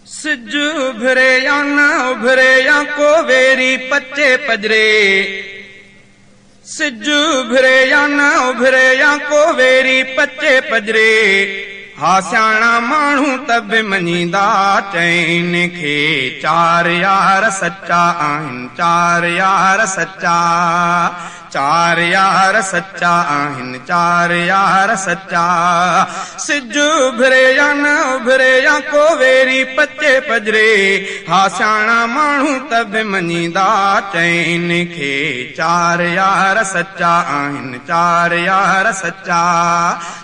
सिज उभरे या न उभरे या को वेरी पच्चे पजरे, सिज उभरे या न उभरे या को वेरी पच्चे पजरे। हा सियाणा माण्हू त बि मञींदा चइनि खे चार यार सच्चा आहिनि, चार यार सच्चा, चार यार सच्चा आहिनि, चार यार सच्चा। सिज उभरे या न उभरे या को वेरी पच्चे पजरे। हा सियाणा माण्हू त बि मञींदा चइनि खे चार यार सच्चा आहिनि, चार यार सच्चा,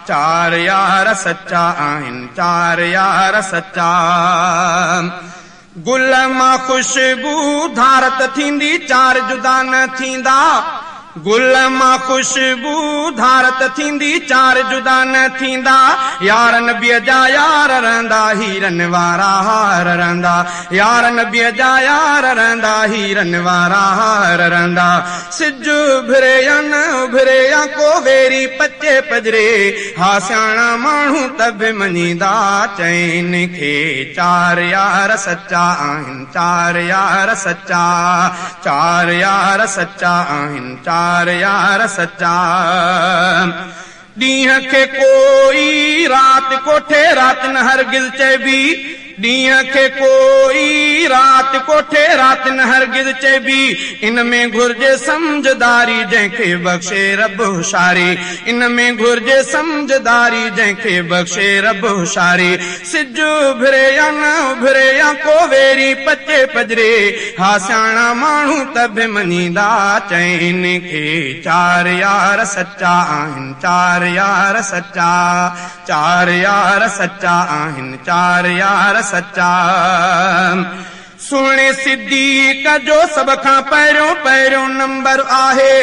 चार यार सच्चा आहिनि, चार यार सच्चा। गुल मां खुशबू धारत थींदी चार जुदा न थींदा, गुल मां खुशबू धारत थींदी चार जुदा न थींदा। यार नबीअ जा यार रहंदा हीरन वारा हार रहंदा, यार नबीअ जा यार रहंदा हीरन वारा हार रहंदा। सिज उभरे या न उभरे या को वेरी पच्चे पजरे। हा सियाणा माण्हू त बि मञींदा चइनि खे चार यार सच्चा आहिनि, चार यार सच्चा, चार यार सच्चा आहिनि, चार यार सच्चा। ॾींहं खे कोई रात कोठे रात न हरगिज़ चइबी, ॾींहं खे कोई रात कोठे रात न हरगिज़ चइबी। इन में घुर्जे समझदारी जंहिंखे बख़्शे रब होशियारी, इन में घुर्जे समझदारी जंहिंखे बख़्शे रब होशियारी। सिज उभरे या न उभरे या को वेरी पच्चे पजरे। हा सियाणा माण्हू त बि मञींदा चइनि खे चार यार सच्चा आहिनि, चार यार सच्चा, चार यार सच्चा आहिनि, चार यार सच्चा। सुहिणे सिद्दीक़ जो सभ खां पहिरियों पहिरियों नंबर आहे,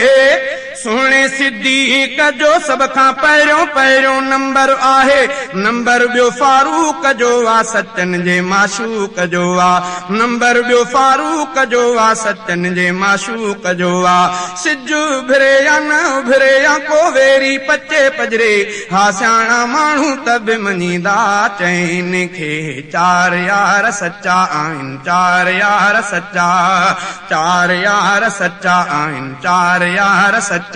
सुहिणे सिद्दीक़ जो सभ खां पहिरियों पहिरियों नंबर आहे। नंबर ॿियो फारूक जो आ सचन जे माशूक जो आ, नंबर ॿियो फारूक जो आ सचन जे माशूक जो आ। सिज उभरे या न उभरे या को वेरी पच्चे पजरे। हा सियाणा माण्हू त बि मञींदा चइनि खे चार यार सच्चा आहिनि, चार यार सच्चा, चार यार सच्चा आहिनि, चार यार सच्चा।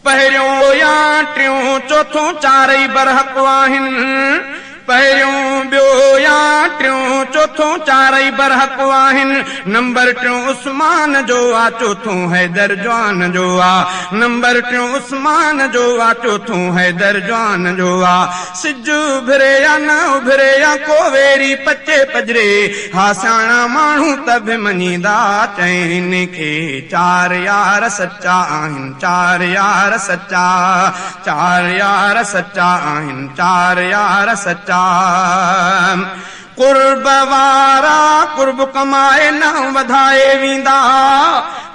पहिरियों या टियों चोथों चारई बरहक आहिनि, पहिरियों ॿियो या टियों चोथों चारई बरहक आहिनि। नंबर टियों उस्मान जो आ चोथों हैदर जवान जो आ, नंबर टियों उस्मान जो आ चोथों हैदर जवान जो आ। सिज उभरे या न उभरे या को वेरी पच्चे पजरे। हा सियाणा माण्हू त बि मञींदा चइनि खे चार यार सच्चा आहिनि, चार यार सच्चा, चार यार सच्चा आहिनि, चार यार सच्चा। कुर्ब वारा कुर्ब कमाए न वधाए वेंदा,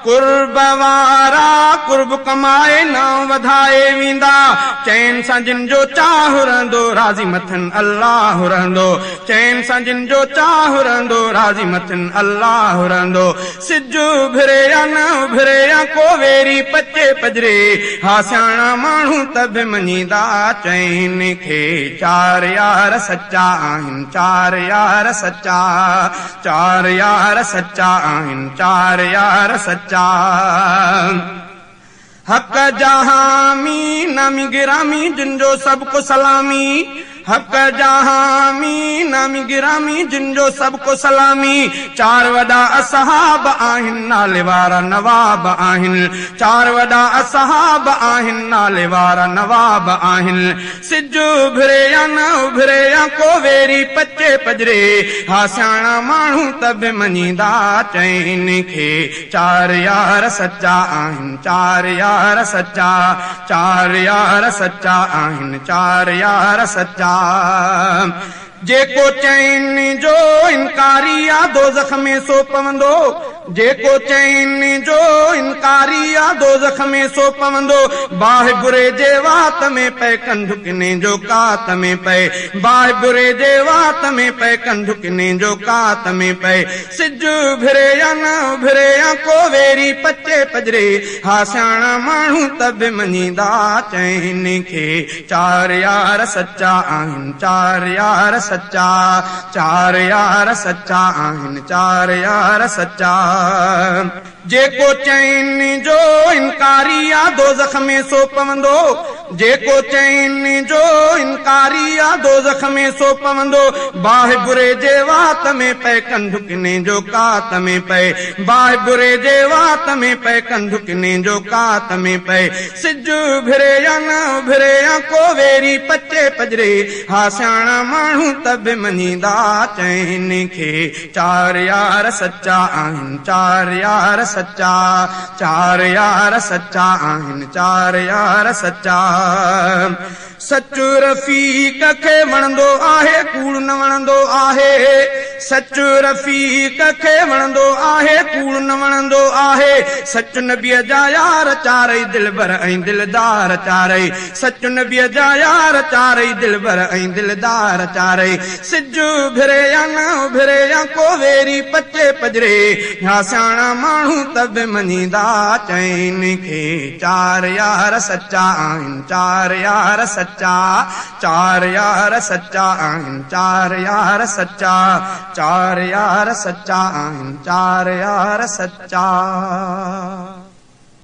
कुर्ब वारा कुर्ब कमाए न वधाए वेंदा। चैन सां जिन जो चाह रहंदो राज़ी मथन अल्लाह रहंदो, चैन सां जिन जो चाह रहंदो राज़ी मथन अल्लाह रहंदो। सिज उभरे या न उभरे या को वेरी पच्चे पजरे। हा सियाणा माण्हू त बि मञींदा चइनि खे चार यार सच्चा आहिनि, चार यार सच्चा, चार यार सच्चा आहिनि, चार यार सच्चा। हक़ जा हामी नामी गिरामी जिन जो सबको सलामी, हक़ जा हामी नामी गिरामी जिन जो सबको सलामी। चार वॾा असहाब आहिनि नाले वारा नवाब आहिनि, चार वॾा असहाब आहिनि नाले वारा नवाब आहिनि। सिज उभरे या न उभरे या को वेरी पच्चे पजरे। हा सियाणा माण्हू त बि मञींदा चइनि खे चार यार सच्चा आहिनि, चार यार सच्चा, चार यार सच्चा आहिनि, चार यार सच्चा। जेको चइनि जो इनकारी आ दोज़ख में सो पवंदो, जेको चइनि जो इनकारी आ दोज़ख में सो पवंदो बाहि बुरे जे वात में पए कंधुकने जो कात में पए बाहि बुरे जे वात में पए कंधुकने जो कात में पए सिज उभिरे या न उभिरे या को वेरी पचे पजरे हा सियाणा माण्हू त बि मञींदा चइनि खे चार यार सच्चा आहिनि चार यार सच्चा चार यार सच्चा आहिनि चार यार सच्चा जेको चइनि जो इनकारी आ दोज़ख में सो पवंदो जेको चइनि जो इनकारी आ दोज़ख में सो पवंदो बाहि बुरे जे वात में पए कंधुकने जो कात में पए बाहि बुरे जे वात में पए कंधुकने जो कात में पए सिज उभिरे या न उभिरे या को वेरी पचे पजरे हा सियाणा माण्हू त बि मञींदा चइनि खे चार यार सच्चा आहिनि चार यार सच्चा चार यार सच्चा आहिनि चार यार सच्चा सचु रफ़ीक खे वणंदो आहे कूड़ न वणंदो आहे सचु रफ़ीक खे वणंदो आहे कूड़ न वणंदो आहे सचु नबीअ जा यार चारई दिलबर ऐं दिलदार चारई सचु नबीअ जा यार चारई दिलबर ऐं दिलदार चारई सिज उभिरे या न उभिरे या को वेरी पचे पजरे हा सियाणा माण्हू त बि मञींदा चइनि खे चार यार सच्चा आहिनि चार यार सच्चा चार यार सच्चा आहिनि चार यार सच्चा चार यार सच्चा आहिनि चार यार सच्चा